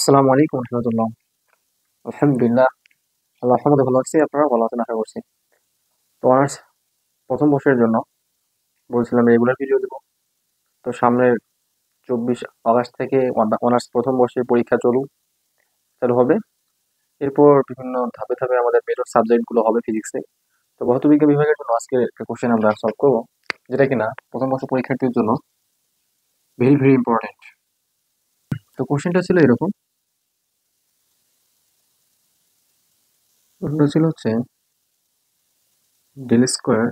আসসালামু আলাইকুম রহমতুল্লাহ। আলহামদুলিল্লাহ, আল্লাহ রহমতে ভালো আছি। আপনারা ভালো আছেন আশা করছি। তো অনার্স প্রথম বর্ষের জন্য বলছিলাম রেগুলার ভিডিও দেবো। তো সামনের 24 আগস্ট থেকে অনার্স প্রথম বর্ষের পরীক্ষা চালু হবে। এরপর বিভিন্ন ধাপে ধাপে আমাদের মেজর সাবজেক্ট গুলো হবে ফিজিক্সে। তো ভৌতবিজ্ঞান বিভাগের জন্য আজকে একটা কোশ্চেন আমরা সলভ করবো, যেটা কিনা প্রথম বর্ষ পরীক্ষার্থীর জন্য ভেরি ভেরি ইম্পর্টেন্ট। তো কোশ্চেনটা ছিল এরকম। প্রশ্নটা ছিল হচ্ছে del square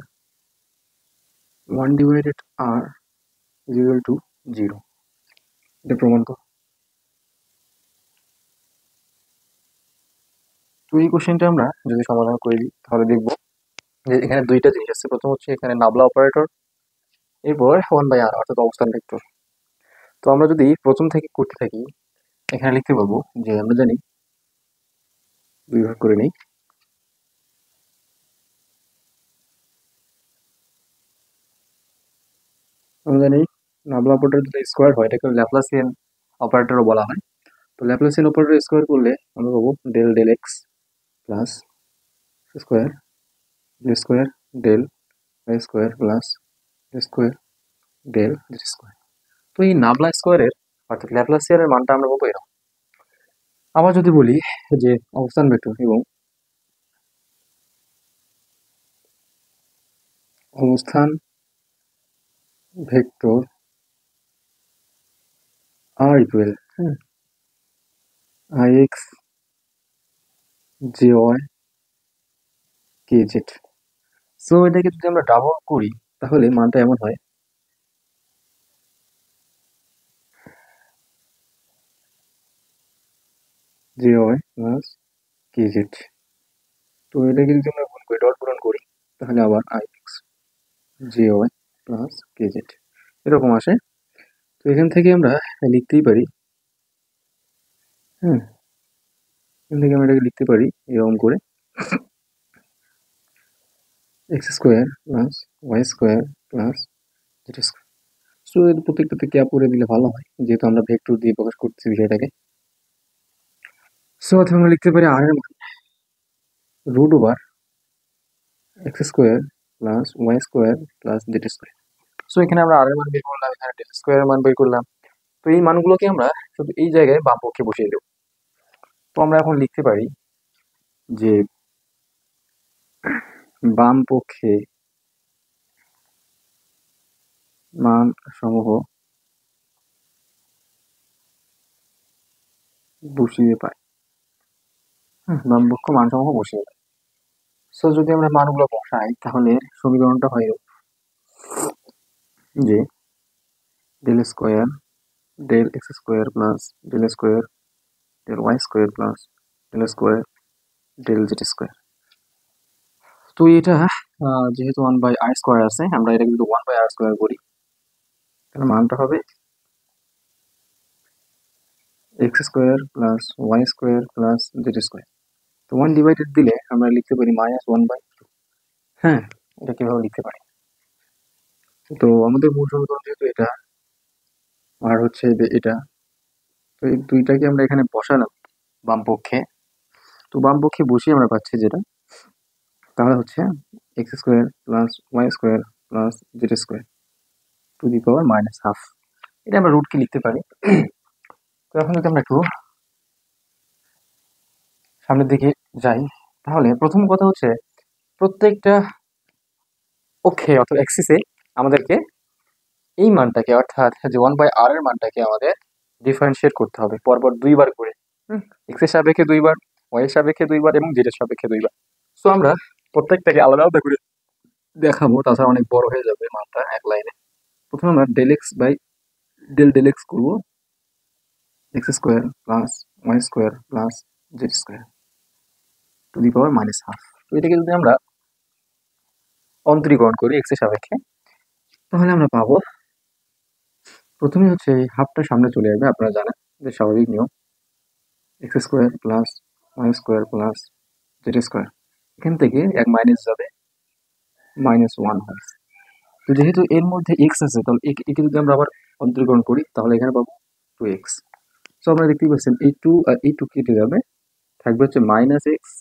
1/r is equal to 0। এটা প্রমাণ করো। তো এই কোশ্চেনটা আমরা যদি সমাধান করে দিই তাহলে দেখবো যে এখানে দুইটা জিনিস আছে। প্রথম হচ্ছে এখানে নাবলা অপারেটর, এরপর 1/r অর্থাৎ অবস্থান ভেক্টর। তো আমরা যদি প্রথম থেকে করতে থাকি, এখানে লিখতে পারবো যে আমরা জানি, দুই ভাগ করে নিই। আমরা জানি নাবলা অপারেটর যদি স্কোয়ার হয় এটাকে ল্যাপ্লাসিয়ান অপারেটরও বলা হয়। তো ল্যাপ্লাসিয়ান অপারেটর স্কোয়ার করলে আমরা পাবো del del x plus square del square del y square plus square del z square. তো এই নাবলা স্কোয়ারের অর্থাৎ ল্যাপ্লাসিয়ানের মানটা আমরা পাবো এরকম। আবার যদি বলি যে অবস্থান ভেক্টর এবং অবস্থান vector r equal i x j y k z. So এটাকে যদি আমরা ডাবল করি তাহলে মানটা এমন হয় j y plus k z. তো এটাকে যদি আমরা গুণ করি, ডট গুণন করি, তাহলে আবার i x j y plus k z এরকম আসে। তো এখান থেকে আমরা লিখতেই পারি, হ্যাঁ, এখান থেকে আমরা এটাকে লিখতে পারি এরকম করে x square plus y square plus z square. So এর প্রত্যেকটাতে ক্যাপ করে দিলে ভালো হয়, যেহেতু আমরা ভেক্টর দিয়ে প্রকাশ করতেছি বিষয়টাকে। সো অথবা আমরা লিখতে পারি আর এর মান root over x square plus y square plus z square. So এখানে আমরা আর এর মান বের করলাম, এখানে ডেল স্কোয়ার এর মান বের করলাম। তো এই মানগুলোকে আমরা শুধু এই জায়গায় বাম পক্ষে বসিয়ে দেবো। তো আমরা এখন লিখতে পারি যে বাম পক্ষে মান সমূহ বসিয়ে পাই। বাম পক্ষ মান সমূহ বসিয়ে পাই। সো যদি আমরা মানগুলো বসাই তাহলে সমীকরণটা হয় এরকম যে del square del x square plus del square del y square plus del square del z square. তো এটা যেহেতু 1/r স্কোয়ার আছে, আমরা এটা কিন্তু 1/r স্কোয়ার করি, তাহলে মানটা হবে x square plus y square plus z square. তো 1 ডিভাইডেড দিলে আমরা লিখতে পারি -1/2। হ্যাঁ, এটা কিভাবে লিখতে পারি? তো আমাদের মূল সমীকরণ যেহেতু এটা আর হচ্ছে যে এটা, তো এই দুইটাকে আমরা এখানে বসালাম বাম পক্ষে। তো বাম পক্ষে বসিয়ে আমরা পাচ্ছি যেটা, তাহলে হচ্ছে x square plus y square plus z square to the power -1/2। এটা আমরা রুটকে লিখতে পারি। তো এখন যদি আমরা একটু সামনের দিকে যাই, তাহলে প্রথম কথা হচ্ছে প্রত্যেকটা অক্ষে অর্থাৎ অ্যাক্সিসে আমাদেরকে এই মানটাকে অর্থাৎ যে 1/r এর মানটাকে আমাদের ডিফারেন্সিয়েট করতে হবে পরপর দুইবার করে। এক্স এর সাপেক্ষে দুইবার, ওয়াই এর সাপেক্ষে দুইবার এবং জেড এর সাপেক্ষে দুইবার। সো আমরা প্রত্যেকটাকে আলাদা আলাদা করে দেখাবো, তাছাড়া অনেক বড় হয়ে যাবে মানটা এক লাইনে। প্রথমে আমরা del x by del del x করবো, x square plus y square plus z square to the power -1/2। তো এটাকে যদি আমরা অন্তরীকরণ করি এক্স এর সাপেক্ষে, তাহলে আমরা পাবো, প্রথমে হচ্ছে এই হাফটা সামনে চলে আসবে, আপনারা জানেন যে স্বাভাবিক নিয়ম, x square plus y square plus z square. এখান থেকে এক মাইনাস যাবে, -1 হয়। তো যেহেতু এর মধ্যে এক্স আছে, তাহলে একে একে যদি আমরা আবার অন্তরীকরণ করি তাহলে এখানে পাবো 2x। সো আপনারা দেখতেই পাচ্ছেন এই টু আর এই টু কেটে যাবে, থাকবে হচ্ছে minus x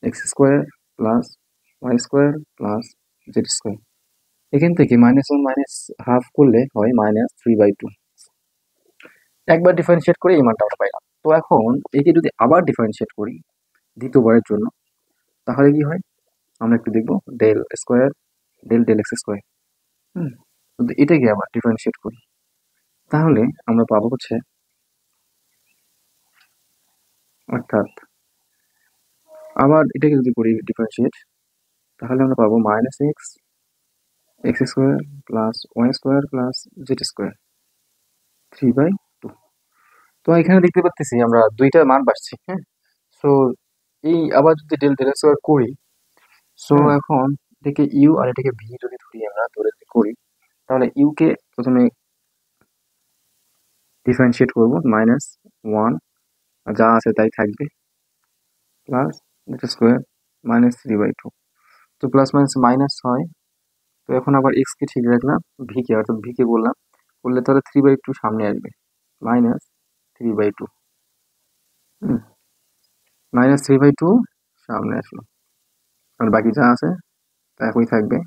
x square plus y square plus z square. এখান থেকে মাইনাস ওয়ান মাইনাস হাফ করলে হয় -3/2। একবার ডিফারেন্সিয়েট করে এই মানটা আমরা পাইলাম। তো এখন একে যদি আবার ডিফারেন্সিয়েট করি দ্বিতীয়বারের জন্য, তাহলে কি হয় আমরা একটু দেখবো। Del square del del x square. হুম, যদি এটাকে আবার ডিফারেন্সিয়েট করি তাহলে আমরা পাবো হচ্ছে, অর্থাৎ আবার এটাকে যদি করি ডিফারেন্সিয়েট তাহলে আমরা পাবো minus x x square plus y square plus z square 3/2। তো এখানে দেখতে পাচ্ছি আমরা দুইটা মান পাচ্ছি। হ্যাঁ, সো এই আবার যদি ডেল ডেল স্কোয়ার করি, সো এখন এটাকে ইউ আর এটাকে ভি যদি ধরি, আমরা ধরে যদি করি তাহলে ইউ কে প্রথমে ডিফারেন্সিয়েট করবো -1, যা আছে তাই থাকবে, প্লাস এটা স্কোয়ার -3/2। তো প্লাস মাইনাস মাইনাস হয়। তো এখন আবার এক্স কে ঠিক রাখলাম, ভি কে অর্থাৎ ভি কে বললাম, করলে তাহলে 3/2 সামনে আসবে, -3/2। হুম, -3/2 সামনে আসলো, আর বাকি যা আছে তা একই থাকবে।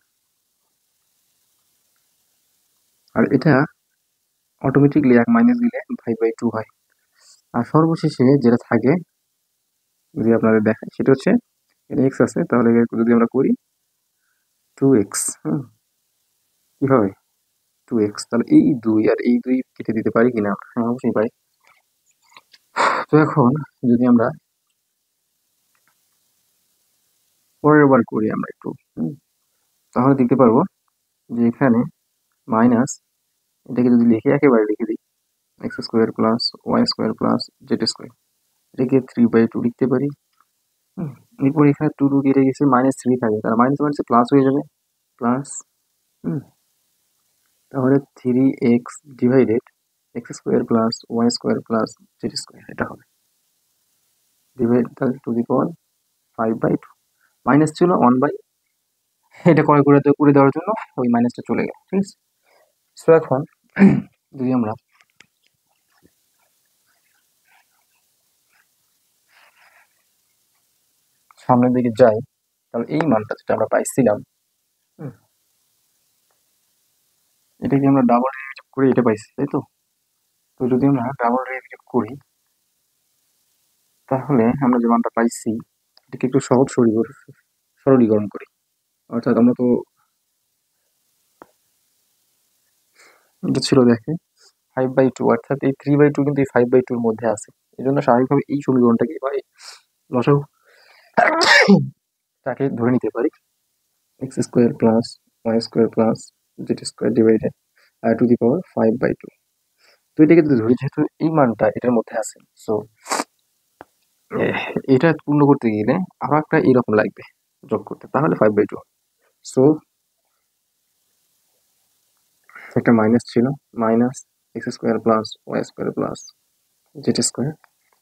আর এটা অটোমেটিকলি এক মাইনাস দিলে 5/2 হয়। আর সর্বশেষে যেটা থাকে যদি আপনাদের দেখায় সেটা হচ্ছে এক্স আছে, তাহলে যদি আমরা করি 2x, কি হবে 2x, তাহলে এই দুই আর এই দুই কেটে দিতে পারি কিনা? হ্যাঁ, অবশ্যই পারি। তো এখন যদি আমরা পরের বার করি আমরা একটু, তাহলে দেখতে পারবো যে এখানে মাইনাস, এটাকে যদি লিখে একেবারে লিখে দিই x square plus y square plus z square, এটাকে 3/2 লিখতে পারি। এরপর এখানে টু টু কেটে গেছে, -3 থাকে, তার মাইনাস মাইনাসে প্লাস হয়ে যাবে, প্লাস। তাহলে 3x divided x square plus y square plus z square, এটা হবে ডিভাইড তাহলে টু দি পাওয়ার 5/2। মাইনাস ছিল 1/, এটা করে দেওয়ার জন্য ওই মাইনাসটা চলে গেল, ঠিক আছে। সো এখন যদি আমরা সামনের দিকে যাই তাহলে এই মানটা যেটা আমরা পাইছিলাম, এটাকে আমরা ডাবল ডেরিভেটিভ করে এটা পাইছি, তাই তো। তো যদি আমরা ডাবল ডেরিভেটিভ করি তাহলে আমরা যে মানটা পাইছি এটাকে একটু সরলীকরণ করি। অর্থাৎ আমরা তো এটা ছিল দেখে 5/2, অর্থাৎ এই 3/2 কিন্তু এই 5/2 মধ্যে আছে। এই জন্য স্বাভাবিকভাবে এই সমীকরণটাকে বা লসাগু তাকে ধরে নিতে পারি x square plus y square plus z square divided to the power 5/2। তো এটাকে যদি ধরি, যেহেতু এই মানটা এটার মধ্যে আছে, সো এটা পূর্ণ করতে গেলে আরো একটা এরকম লাগবে যোগ করতে, তাহলে 5/2। সো একটা মাইনাস ছিল, minus x square plus y square plus z square,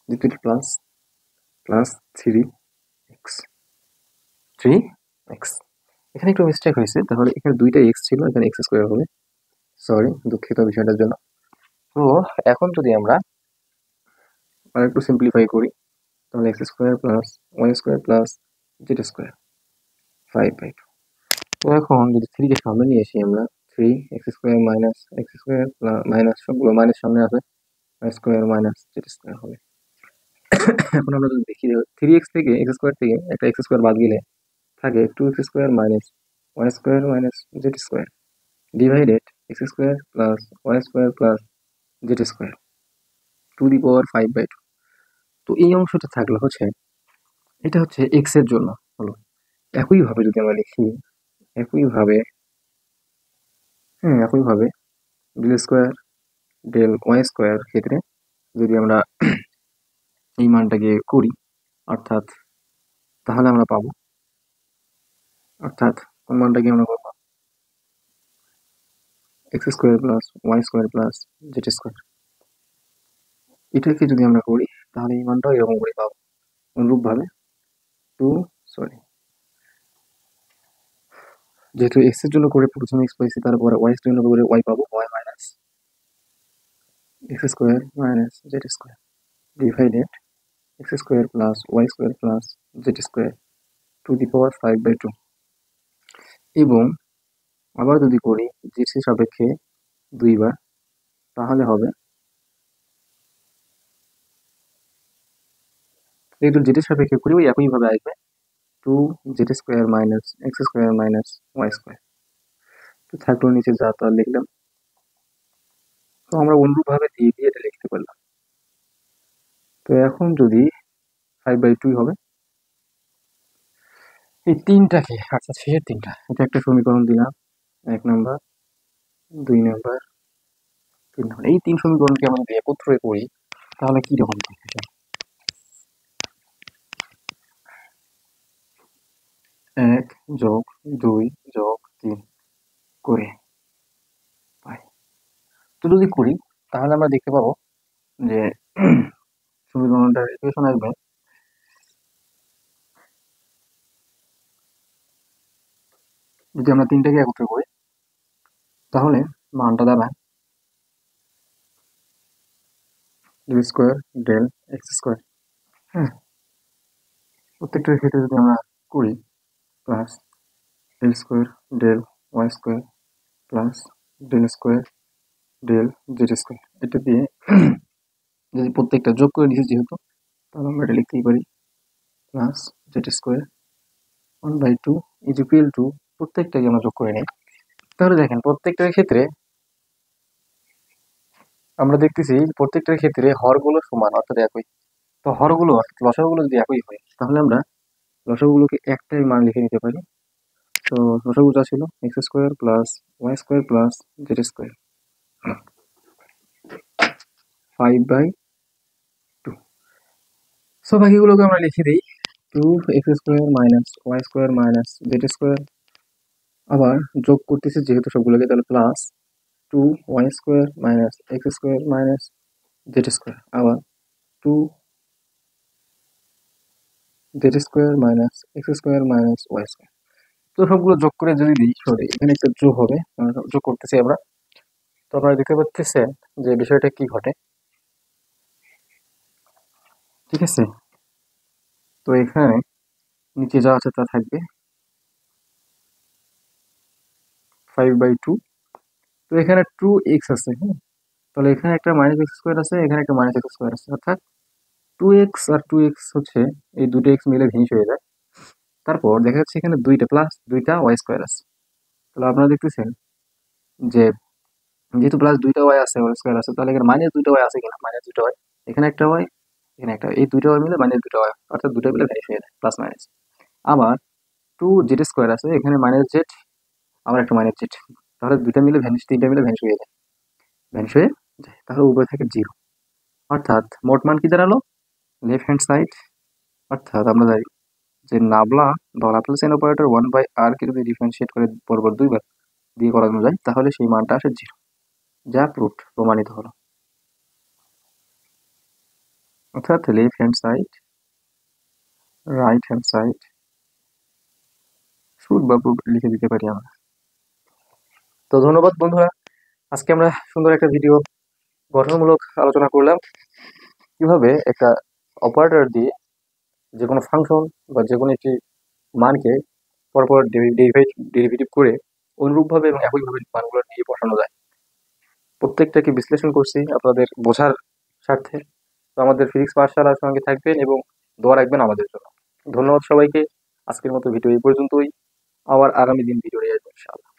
দ্বিতীয়টি প্লাস প্লাস 3x 3x। এখানে একটু মিস্টেক হয়েছে, তাহলে এখানে দুইটা এক্স ছিল, এখানে এক্স স্কোয়ার হবে, সরি দুঃখিত বিষয়টার জন্য। তো এখন যদি আমরা আর একটু সিম্পলিফাই করি তাহলে x square plus y square plus z square 5/2। তো এখন যদি 3 কে সামনে নিয়ে আসি আমরা, 3x square minus x square minus সবগুলো মাইনাস সামনে আছে, y square minus z square হবে। এখন আমরা যদি দেখি 3x থেকে এক্স স্কোয়ার থেকে একটা এক্স স্কোয়ার বাদ গেলে থাকে 2x square minus y square minus z square divided x square plus y square plus z square to the power 5/2। তো এই অংশটা থাকলে হচ্ছে, এটা হচ্ছে এক্স এর জন্য হলো। একইভাবে যদি আমরা লিখি, একইভাবে একইভাবে del square del y square ক্ষেত্রে যদি আমরা এই মানটাকে করি, অর্থাৎ তাহলে আমরা পাবো, অর্থাৎ কোন মানটাকে আমরা পাবো x square plus y square plus z square. এটাকে যদি আমরা করি তাহলে এই মানটাও এরকম করে পাবো অনুরূপভাবে টু, সরি, যেহেতু এক্স এর জন্য করে প্রথমে এক্স পাইছি, তারপরে ওয়াই এর জন্য করে ওয়াই পাবো, y minus x square minus z square divided x square plus y square plus z square to the power 5/2। এবং আবার যদি করি জেড সাপেক্ষে 2 বার, তাহলে হবে যেহেতু জেড সাপেক্ষে করি ওই একইভাবে আসবে 2z² minus x square minus y square. তো থাকলো নিচে যা তা লিখলাম। তো আমরা অনুরূপভাবে দিয়ে দিয়ে এটা লিখতে পারলাম। তো এখন যদি 5/2 হবে এই তিনটাকে, অর্থাৎ শেষের তিনটা, এটা একটা সমীকরণ দিলাম, 1 নম্বর, 2 নম্বর, 3 নম্বর। এই তিন সমীকরণকে আমরা যদি একত্রে করি তাহলে কি রকম থাকে? 1+2+3 করে পাই। তো যদি করি তাহলে আমরা দেখতে পাবো যে সমীকরণটার ইকুয়েশন আসবে যদি আমরা তিনটাকে একত্রে করি তাহলে মানটা দাঁড়ায় del square del x square. হ্যাঁ, প্রত্যেকটার ক্ষেত্রে যদি আমরা করি plus del square del y square plus del square del z square, এটা দিয়ে যদি প্রত্যেকটা যোগ করে দিয়েছি যেহেতু, তাহলে আমরা এটা লিখতেই পারি প্লাস জেড স্কোয়ার 1/2 ইজিপিএল টু, প্রত্যেকটাকে আমরা যোগ করে নিই। তাহলে দেখেন প্রত্যেকটার ক্ষেত্রে আমরা দেখতেছি প্রত্যেকটার ক্ষেত্রে হরগুলো সমান, অর্থাৎ একই। তো হরগুলো অর্থাৎ লসাগুলো যদি একই হয় তাহলে আমরা লসাগুলোকে একটাই মান লিখে নিতে পারি। তো লসাগু যা ছিল x square plus y square plus z square 5/2। So বাকিগুলোকে আমরা লিখে দিই 2x² minus y square minus z square, আবার যোগ করতেছি যেহেতু সবগুলোকে, তাহলে plus 2y² minus x square minus z square, আবার 2z² minus x square minus y square. তো সবগুলো যোগ করে যদি দিই, সরি এখানে একটা যোগ হবে, যোগ করতেছি আমরা। তো আপনারা দেখতে পাচ্ছেন যে বিষয়টা কি ঘটে, ঠিক আছে? তো এখানে নিচে যা আছে তা থাকবে 5/2। তো এখানে 2x আছে, হ্যাঁ, তাহলে এখানে একটা মাইনাস এক্স স্কোয়ার আছে, এখানে একটা মাইনাস এক্স স্কোয়ার আছে, অর্থাৎ 2x আর 2x হচ্ছে এই দুটো এক্স মিলে ভেঙে হয়ে যায়। তারপর দেখা যাচ্ছে এখানে দুইটা প্লাস দুইটা ওয়াই স্কোয়ার আছে। তাহলে আপনারা দেখতেছেন যে যেহেতু প্লাস দুইটা ওয়াই আছে, ওয়াই স্কোয়ার আছে, তাহলে এখানে মাইনাস দুইটা ওয়াই আছে কিনা, মাইনাস দুইটা ওয়াই, এখানে একটা ওয়াই, এখানে একটা, এই দুইটা ওয়াই মিলে মাইনাস দুইটা ওয়াই, অর্থাৎ দুটো মিলে ভ্যানিশ হয়ে যায়, প্লাস মাইনাস। আবার 2z² আছে, এখানে মাইনাস জেড, আবার একটা মাইনাস জেড, তাহলে দুইটা মিলে ভ্যানিশ, তিনটা মিলে ভ্যানিশ হয়ে যায়, ভ্যানিশ হয়ে যায়, তাহলে উভয় থেকে 0। অর্থাৎ মোট মান কি দাঁড়ালো লেফট হ্যান্ড সাইড, অর্থাৎ আমরা জানি যে নাবলা বা ল্যাপ্লাস অপারেটর 1/r কে যদি ডিফারেন্সিয়েট করে পরপর 2 বার দিয়ে করানো যায় তাহলে সেই মানটা আসে 0, যা প্রমাণিত হলো। অর্থাৎ left hand side right hand side should বা প্রুফ লিখে দিতে পারি আমরা। তো ধন্যবাদ বন্ধুরা, আজকে আমরা সুন্দর একটা ভিডিও গঠনমূলক আলোচনা করলাম কিভাবে একটা অপারেটর দিয়ে যে কোনো ফাংশন বা যে কোনো একটি মানকে পরপর ডেরিভেটিভ করে অনুরূপভাবে এবং একইভাবে মানগুলো নিয়ে বসানো যায়। প্রত্যেকটাকে বিশ্লেষণ করছি আপনাদের বোঝার স্বার্থে। তো আমাদের ফিজিক্স পাঠশালার সঙ্গে থাকবেন এবং দোয়া রাখবেন আমাদের জন্য। ধন্যবাদ সবাইকে। আজকের মতো ভিডিও এই পর্যন্তই, আবার আগামী দিন ভিডিও নিয়ে আসবো ইনশাআল্লাহ।